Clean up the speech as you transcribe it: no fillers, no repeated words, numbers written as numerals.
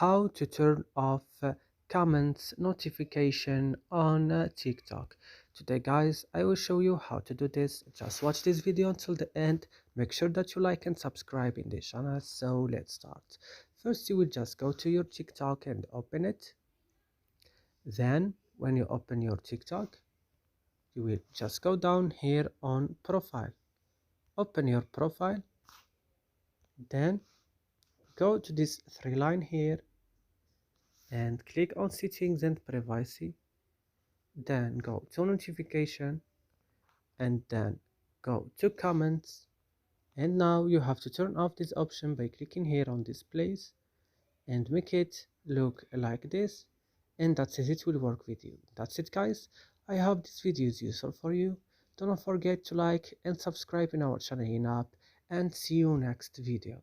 how to turn off comments notification on TikTok. Today guys, I will show you how to do this. Just watch this video until the end. Make sure that you like and subscribe in this channel. So let's start. First you will just go to your TikTok and open it. Then when you open your TikTok, you will just go down here on profile. Open your profile. Then go to this three line here and click on settings and privacy, then go to notification and then go to comments, and now you have to turn off this option by clicking here on this place and make it look like this, and that's it. It will work with you. That's it guys, I hope this video is useful for you. Do not forget to like and subscribe in our channel in app, and see you next video.